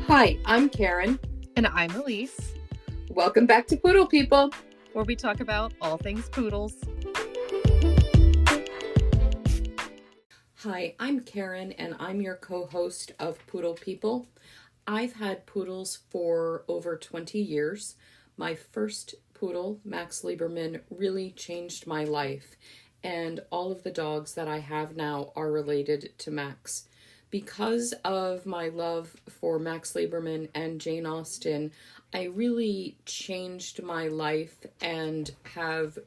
Hi, I'm Karin. And I'm Elise, Welcome back to Poodle People, where we talk about all things poodles. Hi, I'm Karin, and I'm your co-host of Poodle People. I've had poodles for over 20 years. My first poodle, Max Lieberman, really changed my life, and all of the dogs that I have now are related to Max. Because of my love for Max Lieberman and Jane Austen, I really changed my life and have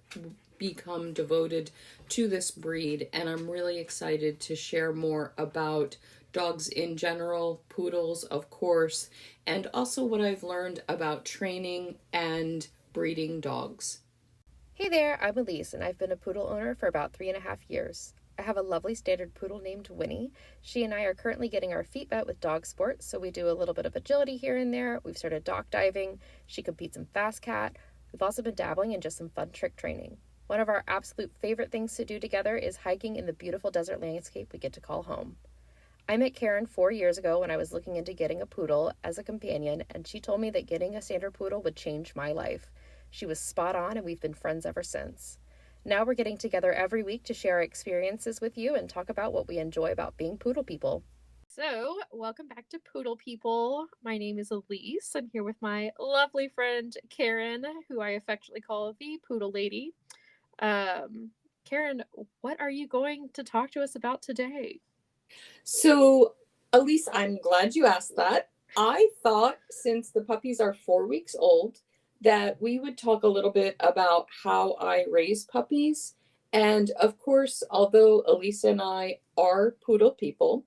become devoted to this breed, and I'm really excited to share more about dogs in general, poodles, of course, and also what I've learned about training and breeding dogs. Hey there, I'm Elise, and I've been a poodle owner for about 3.5 years. I have a lovely standard poodle named Winnie. She and I are currently getting our feet wet with dog sports, so we do a little bit of agility here and there. We've started dock diving. She competes in fast cat. We've also been dabbling in just some fun trick training. One of our absolute favorite things to do together is hiking in the beautiful desert landscape we get to call home. I met Karin 4 years ago when I was looking into getting a poodle as a companion, and she told me that getting a standard poodle would change my life. She was spot on, and we've been friends ever since. Now we're getting together every week to share our experiences with you and talk about what we enjoy about being poodle people. So, welcome back to Poodle People. My name is Elise. I'm here with my lovely friend Karin, who I affectionately call the Poodle Lady. Karin, what are you going to talk to us about today? So, Elise, I'm glad you asked that. I thought since the puppies are 4 weeks old, that we would talk a little bit about how I raise puppies. And of course, although Elise and I are poodle people,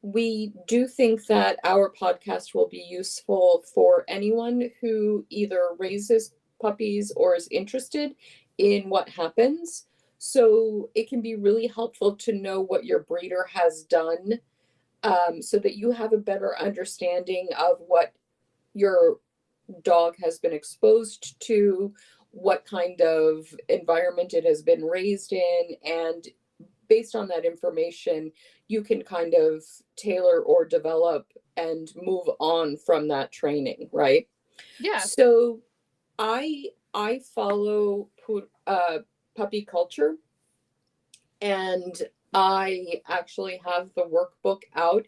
we do think that our podcast will be useful for anyone who either raises puppies or is interested in what happens. So it can be really helpful to know what your breeder has done, so that you have a better understanding of what your dog has been exposed to, what kind of environment it has been raised in, and based on that information, you can kind of tailor or develop and move on from that training, right? Yeah. So I follow puppy culture, and I actually have the workbook out,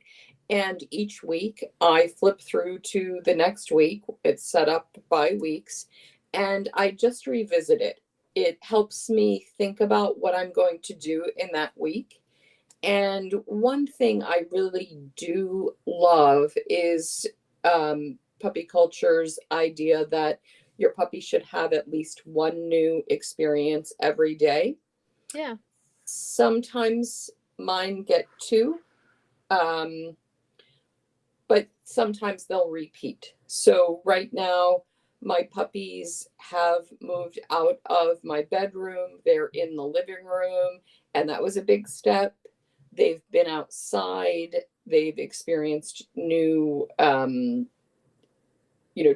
and each week I flip through to the next week. It's set up by weeks, and I just revisit it. It helps me think about what I'm going to do in that week. And one thing I really do love is puppy culture's idea that your puppy should have at least one new experience every day. Yeah. Sometimes mine get two, um, but sometimes they'll repeat. So right now, my puppies have moved out of my bedroom. They're in the living room, and that was a big step. They've been outside. They've experienced new,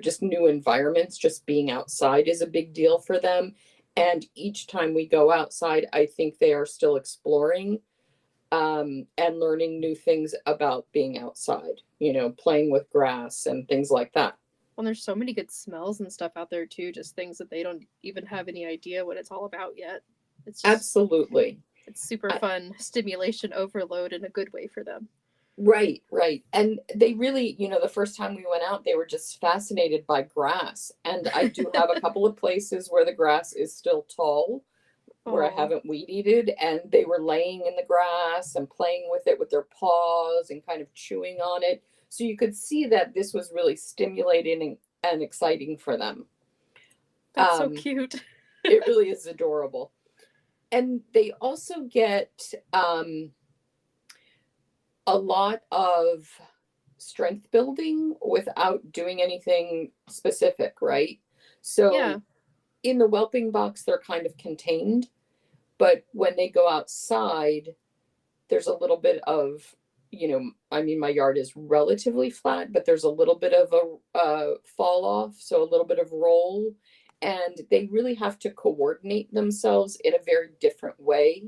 just new environments. Just being outside is a big deal for them. And each time we go outside, I think they are still exploring, and learning new things about being outside, playing with grass and things like that. Well, there's so many good smells and stuff out there too, just things that they don't even have any idea what it's all about yet. It's just, Absolutely. It's super fun stimulation overload in a good way for them. Right. And they really, the first time we went out, they were just fascinated by grass. And I do have a couple of places where the grass is still tall, where I haven't weed eated, and they were laying in the grass and playing with it with their paws and kind of chewing on it. So you could see that this was really stimulating and exciting for them. That's so cute. It really is adorable. And they also get a lot of strength building without doing anything specific, right? So in the whelping box, they're kind of contained, but when they go outside, there's a little bit of, my yard is relatively flat, but there's a little bit of a fall off, so a little bit of roll, and they really have to coordinate themselves in a very different way,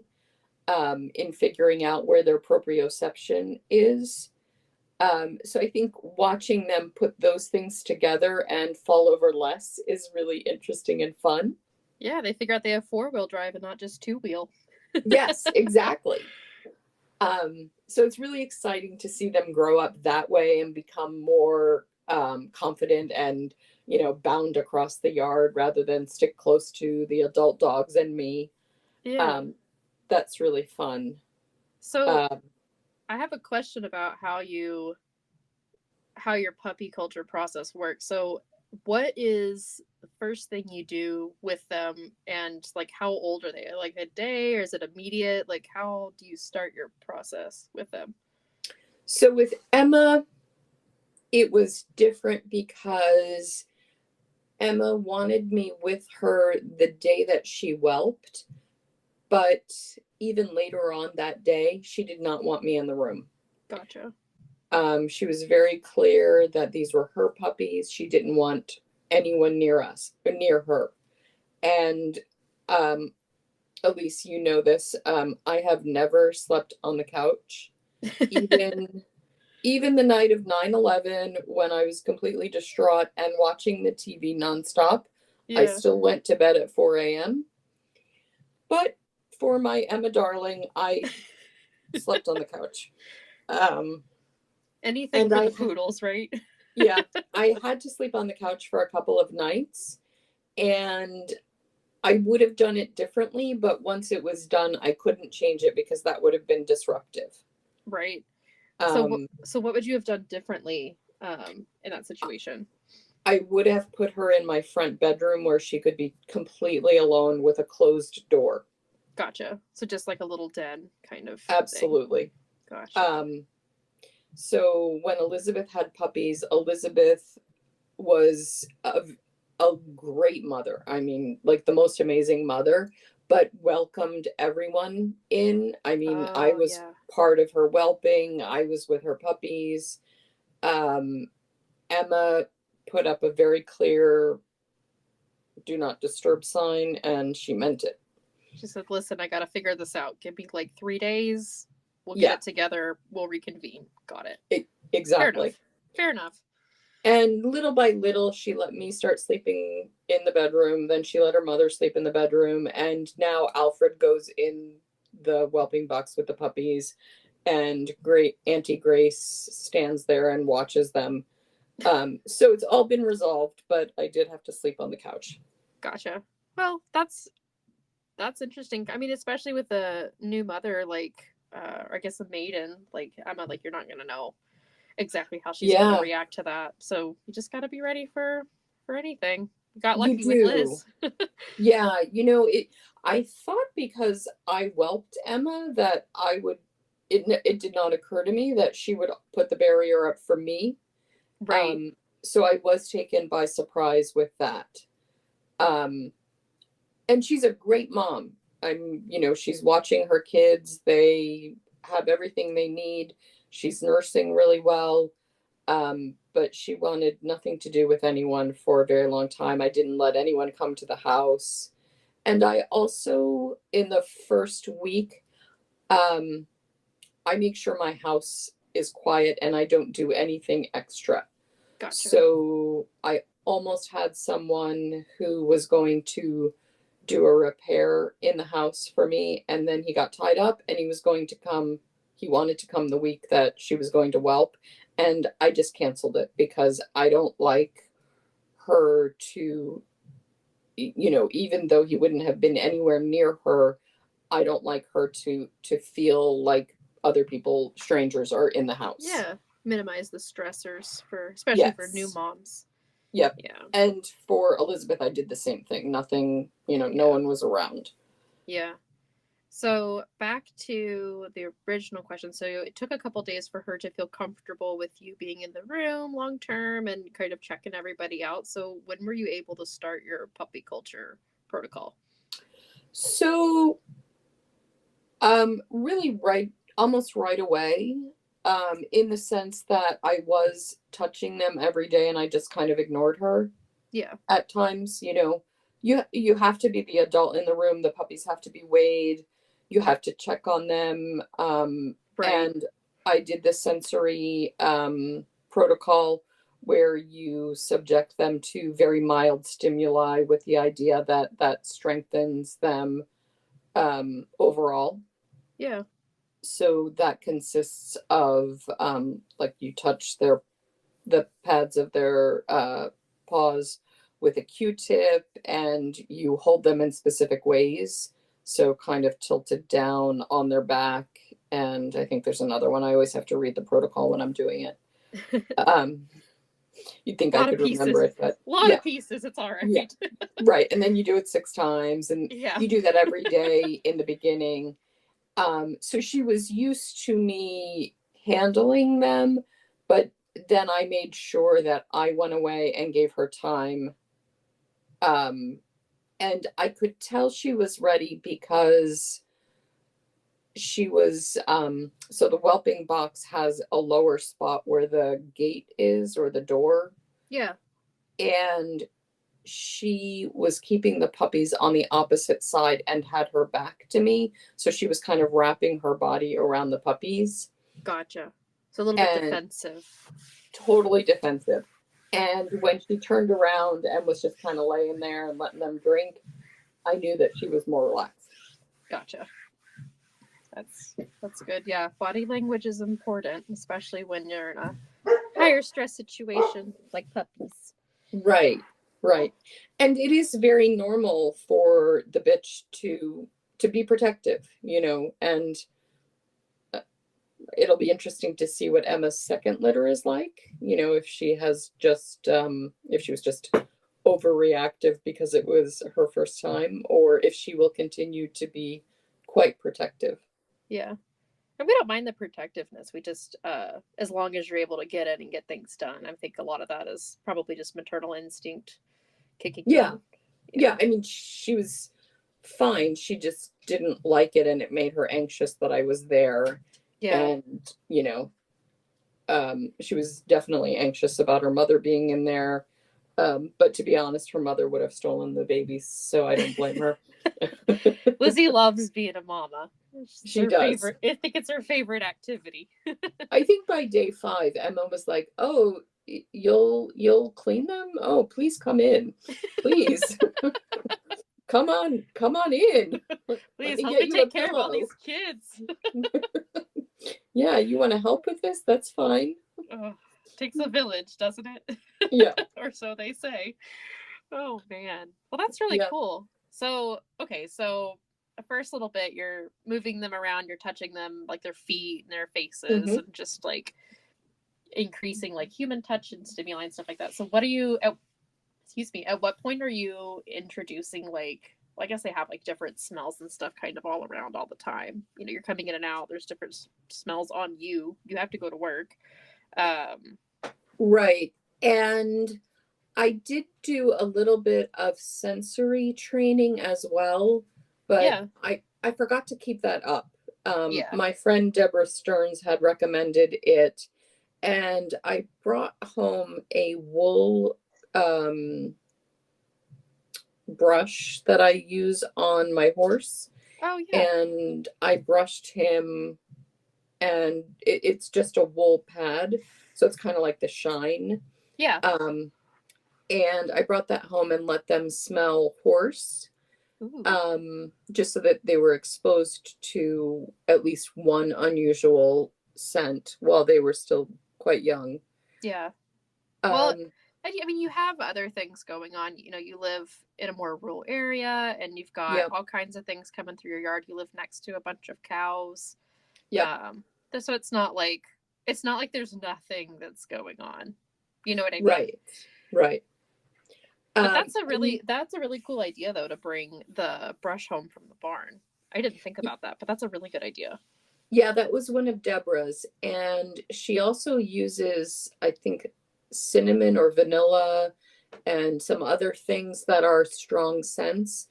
in figuring out where their proprioception is. So I think watching them put those things together and fall over less is really interesting and fun. Yeah, they figure out they have 4-wheel drive and not just 2-wheel. Yes, exactly. So it's really exciting to see them grow up that way and become more confident and, bound across the yard rather than stick close to the adult dogs and me. Yeah. That's really fun. So Um, I have a question about how your puppy culture process works. So what is the first thing you do with them, and like how old are they? Like a day, or is it immediate? Like how do you start your process with them? so with Emma, it was different because Emma wanted me with her the day that she whelped, but even later on that day, she did not want me in the room. Gotcha. She was very clear that these were her puppies. She didn't want anyone near us or near her. And Elise, you know this. I have never slept on the couch, even even the night of 9/11 when I was completely distraught and watching the TV nonstop. I Yeah. still went to bed at 4 a.m. But for my Emma darling, I slept on the couch. Um, Anything and for the I, poodles, right? yeah, I had to sleep on the couch for a couple of nights, and I would have done it differently, but once it was done, I couldn't change it because that would have been disruptive. Right. Um, So what would you have done differently in that situation? I would have put her in my front bedroom where she could be completely alone with a closed door. Gotcha. So just like a little den kind of thing. Absolutely. Gotcha. So when Elizabeth had puppies, Elizabeth was a great mother. I mean, like the most amazing mother, but welcomed everyone in. I mean, I Oh was yeah. part of her whelping, I was with her puppies. Um, Emma put up a very clear do not disturb sign, and she meant it. She said, "Listen, I got to figure this out. Give me like 3 days. We'll get Yeah, it together. We'll reconvene." Got it. Fair exactly. enough. Fair enough. And little by little, she let me start sleeping in the bedroom. Then she let her mother sleep in the bedroom. And now Alfred goes in the whelping box with the puppies. And great Auntie Grace stands there and watches them. So it's all been resolved, but I did have to sleep on the couch. Gotcha. Well, that's interesting. I mean, especially with a new mother, like I guess a maiden, like Emma, like you're not gonna know exactly how she's gonna Yeah, react to that. So you just gotta be ready for anything. Got you lucky with do. Liz. Yeah, I thought because I whelped Emma that I would. It did not occur to me that she would put the barrier up for me. Right. Um, so I was taken by surprise with that. Um, and she's a great mom. She's watching her kids. They have everything they need. She's nursing really well. But she wanted nothing to do with anyone for a very long time. I didn't let anyone come to the house. And I also, in the first week, um, I make sure my house is quiet and I don't do anything extra. Gotcha. So I almost had someone who was going to do a repair in the house for me, and then he got tied up and he was going to come. He wanted to come the week that she was going to whelp, and I just canceled it because I don't like her to, even though he wouldn't have been anywhere near her, I don't like her to feel like other people, strangers, are in the house. Yeah. Minimize the stressors especially for new Yes. moms. Yep. Yeah. And for Elizabeth, I did the same thing. Nothing, no Yeah. one was around. Yeah. So back to the original question. So it took a couple days for her to feel comfortable with you being in the room long term and kind of checking everybody out. So when were you able to start your puppy culture protocol? So, really almost right away, in the sense that I was touching them every day and I just kind of ignored her. Yeah. At times, you have to be the adult in the room. The puppies have to be weighed. You have to check on them. Right. And I did the sensory protocol where you subject them to very mild stimuli with the idea that that strengthens them overall. Yeah. So that consists of like you touch the pads of their paws with a Q-tip, and you hold them in specific ways. So kind of tilted down on their back. And I think there's another one. I always have to read the protocol when I'm doing it. You'd think A I lot of could remember pieces. it, but A lot yeah, of pieces. It's all right. yeah, right. And then you do it 6 times, and Yeah. you do that every day in the beginning. So she was used to me handling them, but then I made sure that I went away and gave her time. And I could tell she was ready because she was, so the whelping box has a lower spot where the gate is, or the door. Yeah. And she was keeping the puppies on the opposite side and had her back to me. So she was kind of wrapping her body around the puppies. Gotcha. So a little bit defensive. Totally defensive. And when she turned around and was just kind of laying there and letting them drink, I knew that she was more relaxed. Gotcha. That's good. Yeah, body language is important, especially when you're in a higher stress situation like puppies. Right, right. And it is very normal for the bitch to be protective, and it'll be interesting to see what Emma's second litter is like, if she has just if she was just overreactive because it was her first time, or if she will continue to be quite protective. Yeah. And we don't mind the protectiveness. We just, as long as you're able to get in and get things done, I think a lot of that is probably just maternal instinct kicking in. Yeah. I mean, she was fine. She just didn't like it, and it made her anxious that I was there. Yeah. And, she was definitely anxious about her mother being in there. But to be honest, her mother would have stolen the babies, so I don't blame her. Lizzie loves being a mama. She does. I think it's her favorite activity. I think by day 5, Emma was like, "Oh, you'll clean them? Oh, please come in, please." Come on in. Please help me take care of all these kids. Yeah, you want to help with this? That's fine. Takes a village, doesn't it? Yeah. Or so they say. Oh man. Well, that's really cool. So, okay, so the first little bit, you're moving them around, you're touching them, like their feet and their faces, and just like increasing like human touch and stimuli and stuff like that. So what are you at what point are you introducing, like, I guess they have like different smells and stuff kind of all around all the time. You're coming in and out, there's different smells on you. You have to go to work. Right. And I did do a little bit of sensory training as well, but I forgot to keep that up. My friend Deborah Stearns had recommended it, and I brought home a wool brush that I use on my horse. Oh yeah. And I brushed him, and it's just a wool pad, so it's kind of like the shine. Yeah. And I brought that home and let them smell horse. Just so that they were exposed to at least one unusual scent while they were still quite young. Yeah. Well, I mean, you have other things going on. You live in a more rural area, and you've got all kinds of things coming through your yard. You live next to a bunch of cows. Yeah. So it's not like there's nothing that's going on. You know what I mean? Right. But that's a really cool idea, though, to bring the brush home from the barn. I didn't think about that, but that's a really good idea. Yeah, that was one of Deborah's, and she also uses, I think, cinnamon or vanilla and some other things that are strong scents.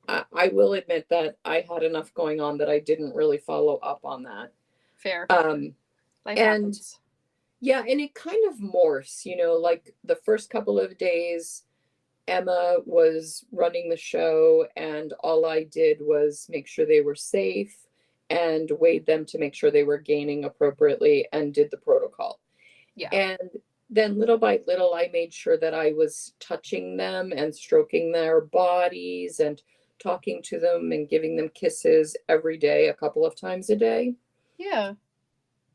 I will admit that I had enough going on that I didn't really follow up on that. Fair. And it kind of morphs, like the first couple of days, Emma was running the show, and all I did was make sure they were safe and weighed them to make sure they were gaining appropriately and did the protocol. Yeah. And then little by little, I made sure that I was touching them and stroking their bodies and talking to them and giving them kisses every day, a couple of times a day. Yeah.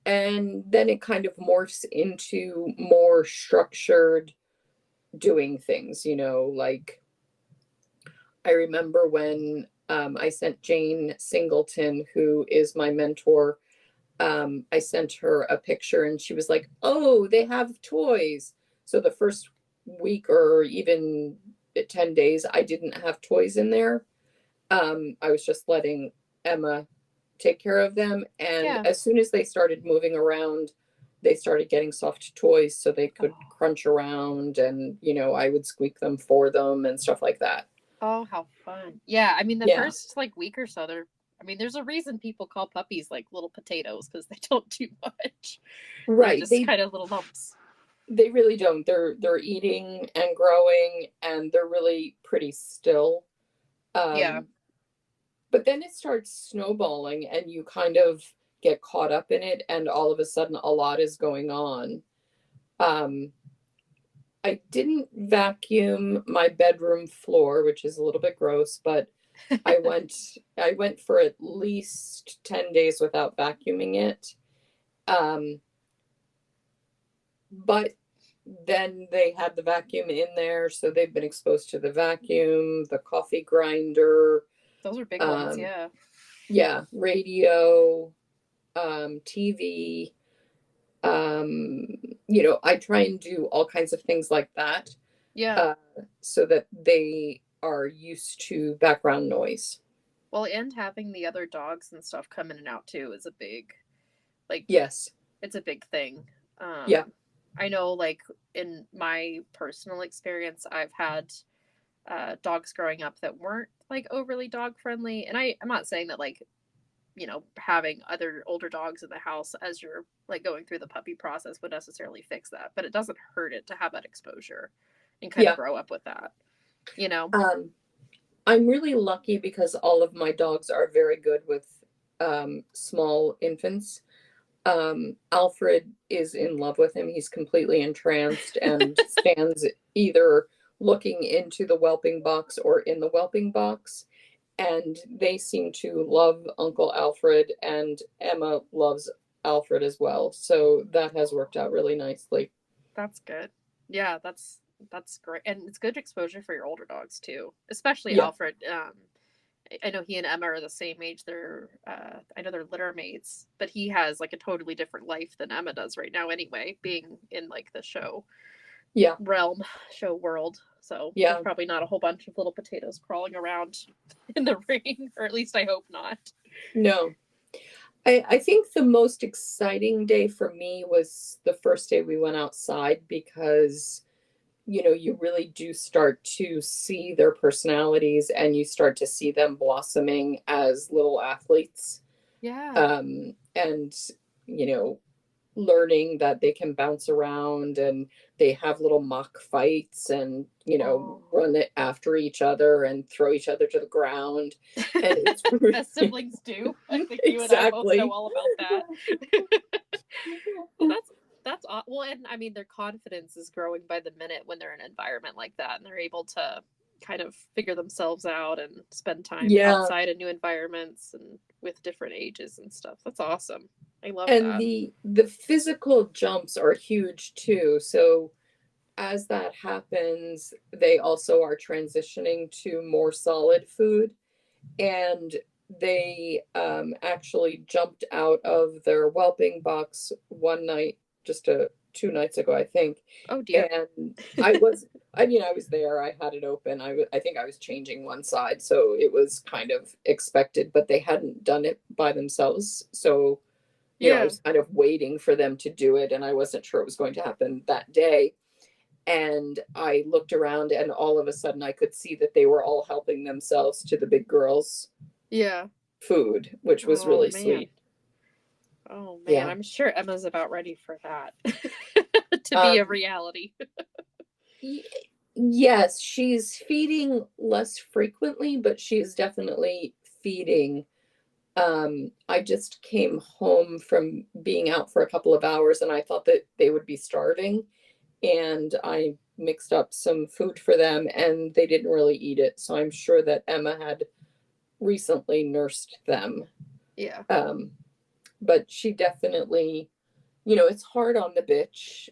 And then it kind of morphs into more structured doing things, like I remember when I sent Jane Singleton, who is my mentor, I sent her a picture and she was like, oh, they have toys. So the first week or even 10 days, I didn't have toys in there. I was just letting Emma take care of them. And as soon as they started moving around, they started getting soft toys so they could crunch around, and, I would squeak them for them and stuff like that. Oh, how fun. Yeah, I mean, the first week or so, there's a reason people call puppies like little potatoes, because they don't do much. Right. They're just kind of little lumps. They really don't. They're eating and growing, and they're really pretty still. But then it starts snowballing and you kind of get caught up in it, and all of a sudden a lot is going on. I didn't vacuum my bedroom floor, which is a little bit gross, but I went for at least 10 days without vacuuming it. But then they had the vacuum in there, so they've been exposed to the vacuum, the coffee grinder. Those are big ones, yeah. Yeah, radio, TV. I try and do all kinds of things like that. Yeah. So that they are used to background noise. Well, and having the other dogs and stuff come in and out too is a big, yes, it's a big thing. Yeah. I know, in my personal experience, I've had dogs growing up that weren't overly dog friendly, and I'm not saying that having other older dogs in the house as you're going through the puppy process would necessarily fix that, but it doesn't hurt it to have that exposure and kind of grow up with that. I'm really lucky because all of my dogs are very good with small infants. Alfred is in love with him. He's completely entranced and stands either looking into the whelping box or in the whelping box. And they seem to love Uncle Alfred, and Emma loves Alfred as well. So that has worked out really nicely. That's good. Yeah, that's great. And it's good exposure for your older dogs too, especially Alfred. I know he and Emma are the same age. I know they're litter mates, but he has a totally different life than Emma does right now anyway, being in the show show world. So there's probably not a whole bunch of little potatoes crawling around in the rain, or at least I hope not. No. I think the most exciting day for me was the first day we went outside, because you really do start to see their personalities and you start to see them blossoming as little athletes. Yeah. And, learning that they can bounce around, and they have little mock fights, and, run it after each other and throw each other to the ground. And it's as siblings do. I think you and I both know all about that. Well, that's well, and their confidence is growing by the minute when they're in an environment like that, and they're able to kind of figure themselves out and spend time outside in new environments and with different ages and stuff. That's awesome. I love that. And the physical jumps are huge too. So as that happens, they also are transitioning to more solid food, and they actually jumped out of their whelping box one night, just 2 nights ago, I think. Oh dear. And I was there. I had it open. I think I was changing one side, so it was kind of expected, but they hadn't done it by themselves. So, I was kind of waiting for them to do it, and I wasn't sure it was going to happen that day. And I looked around, and all of a sudden I could see that they were all helping themselves to the big girls' food, which was really sweet. Oh man, I'm sure Emma's about ready for that to be a reality. Yes, she's feeding less frequently, but she's definitely feeding I just came home from being out for a couple of hours and I thought that they would be starving. And I mixed up some food for them and they didn't really eat it. So I'm sure that Emma had recently nursed them. Yeah. But she definitely, it's hard on the bitch.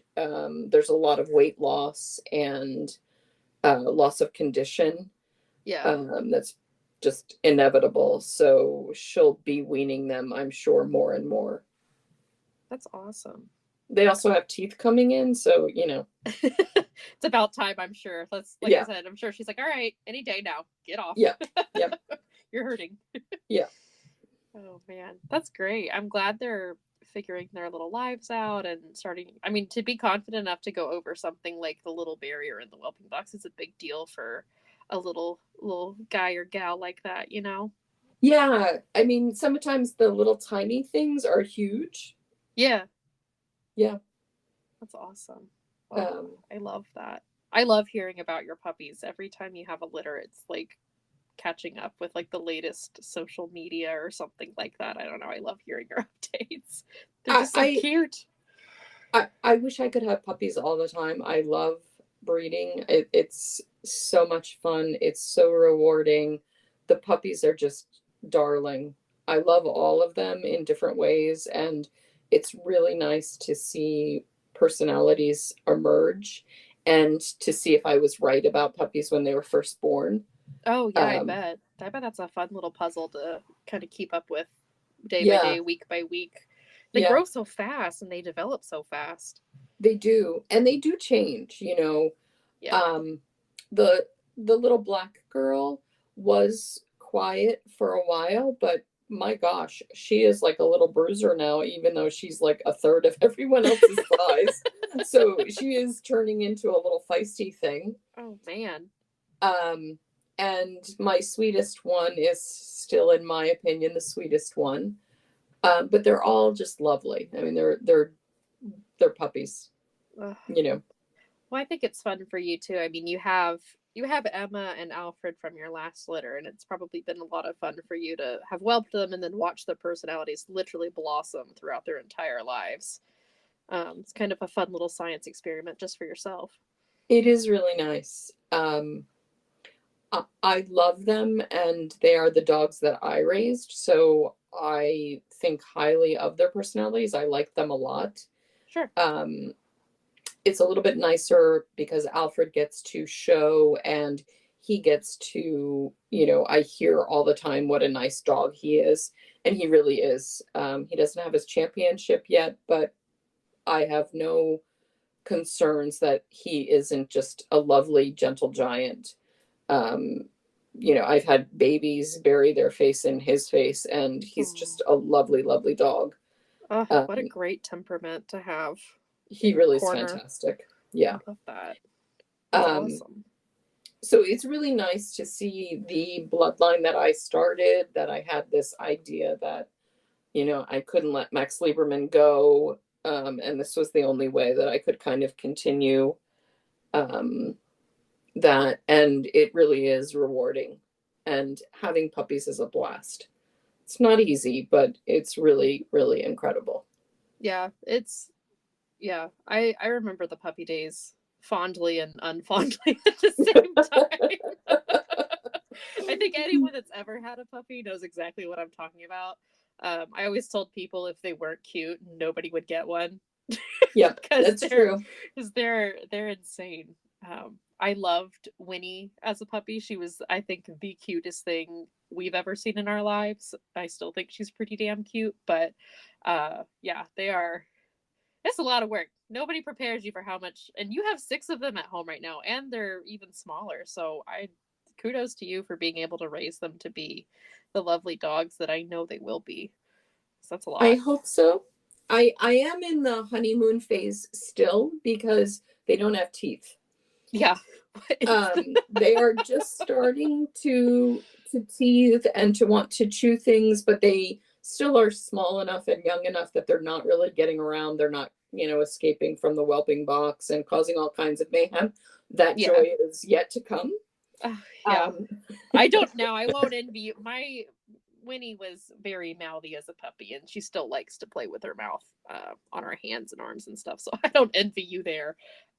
There's a lot of weight loss and loss of condition. Yeah. That's just inevitable. So she'll be weaning them, I'm sure, more and more. That's awesome. They also have teeth coming in, so It's about time, I'm sure. Like Yeah. I said, I'm sure she's like, all right, any day now, get off. Yeah. Yep. You're hurting. Yeah. Oh man, that's great. I'm glad they're figuring their little lives out and starting. I mean, to be confident enough to go over something like the little barrier in the whelping box is a big deal for a little guy or gal like that, you know? Yeah. I mean, sometimes the little tiny things are huge. Yeah. Yeah. That's awesome. Oh, I love that. I love hearing about your puppies. Every time you have a litter, it's like catching up with like the latest social media or something like that. I don't know. I love hearing your updates. They're just so cute. I wish I could have puppies all the time. I love breeding. It's so much fun. It's so rewarding. The puppies are just darling. I love all of them in different ways, and it's really nice to see personalities emerge and to see if I was right about puppies when they were first born. Oh yeah, I bet. I bet that's a fun little puzzle to kind of keep up with day by day, week by week. They grow so fast and they develop so fast. They do. And they do change, Yeah. The little black girl was quiet for a while, but my gosh, she is like a little bruiser now, even though she's like a third of everyone else's size. So she is turning into a little feisty thing. Oh man. And my sweetest one is still, in my opinion, the sweetest one. But they're all just lovely. I mean, they're puppies. Ugh. Well, I think it's fun for you too. I mean, you have Emma and Alfred from your last litter, and it's probably been a lot of fun for you to have whelped them and then watch their personalities literally blossom throughout their entire lives. It's kind of a fun little science experiment just for yourself. It is really nice. I love them, and they are the dogs that I raised, so I think highly of their personalities. I like them a lot. Sure. It's a little bit nicer because Alfred gets to show and he gets to, I hear all the time what a nice dog he is, and he really is. He doesn't have his championship yet, but I have no concerns that he isn't just a lovely, gentle giant. I've had babies bury their face in his face, and he's just a lovely, lovely dog. What a great temperament to have. He really is fantastic. Yeah. I love that. That's awesome. So it's really nice to see the bloodline that I started, that I had this idea that, I couldn't let Max Lieberman go. And this was the only way that I could kind of continue that. And it really is rewarding. And having puppies is a blast. It's not easy, but it's really, really incredible. Yeah, I remember the puppy days fondly and unfondly at the same time. I think anyone that's ever had a puppy knows exactly what I'm talking about. I always told people if they weren't cute, nobody would get one. Yeah, that's true. Because they're insane. I loved Winnie as a puppy. She was, I think, the cutest thing we've ever seen in our lives. I still think she's pretty damn cute, but yeah, they are. It's a lot of work. Nobody prepares you for how much, and you have 6 of them at home right now, and they're even smaller. So kudos to you for being able to raise them to be the lovely dogs that I know they will be. So that's a lot. I hope so. I am in the honeymoon phase still because they don't have teeth. Yeah. They are just starting to teeth and to want to chew things, but they still are small enough and young enough that they're not really getting around. They're not, escaping from the whelping box and causing all kinds of mayhem. That joy is yet to come. Yeah. I don't know. I won't envy you. Winnie was very mouthy as a puppy, and she still likes to play with her mouth on her hands and arms and stuff. So I don't envy you there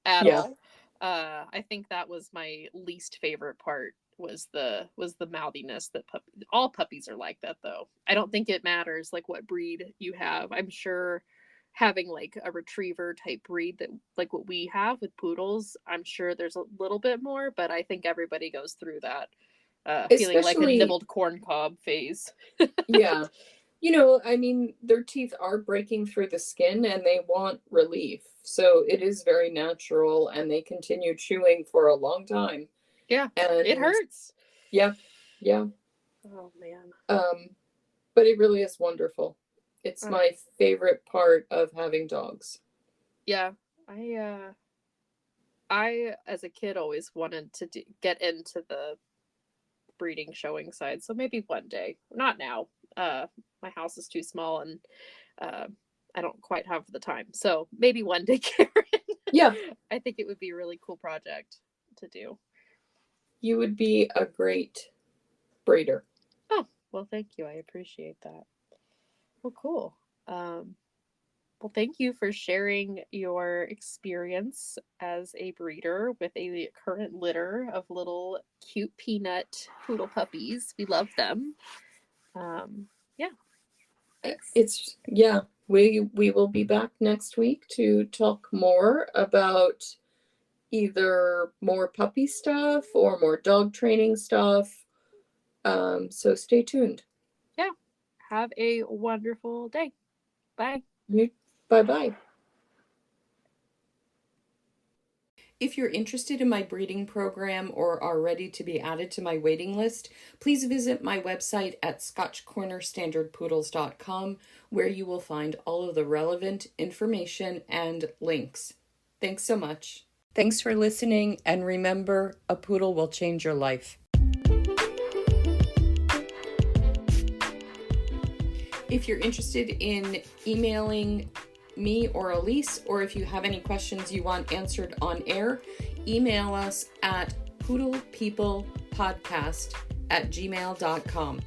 at all. I think that was my least favorite part was the mouthiness that all puppies are like that, though. I don't think it matters like what breed you have. I'm sure having like a retriever type breed that like what we have with poodles, I'm sure there's a little bit more, but I think everybody goes through that feeling like a nibbled corn cob phase. Yeah. You know, I mean, their teeth are breaking through the skin and they want relief. So it is very natural, and they continue chewing for a long time. Yeah. And it hurts. Yeah. Yeah. Oh man. But it really is wonderful. It's my favorite part of having dogs. Yeah. I as a kid always wanted to get into the breeding showing side. So maybe one day. Not now. My house is too small, and I don't quite have the time. So maybe one day, Karen. Yeah. I think it would be a really cool project to do. You would be a great breeder. Oh, well, thank you. I appreciate that. Well, cool. Well, thank you for sharing your experience as a breeder with a current litter of little cute peanut poodle puppies. We love them. Yeah. Thanks. We will be back next week to talk more about either more puppy stuff or more dog training stuff. So stay tuned. Yeah. Have a wonderful day. Bye. Bye-bye. If you're interested in my breeding program or are ready to be added to my waiting list, please visit my website at scotchcornerstandardpoodles.com, where you will find all of the relevant information and links. Thanks so much. Thanks for listening, and remember, a poodle will change your life. If you're interested in emailing me or Elise, or if you have any questions you want answered on air, email us at poodlepeoplepodcast@gmail.com.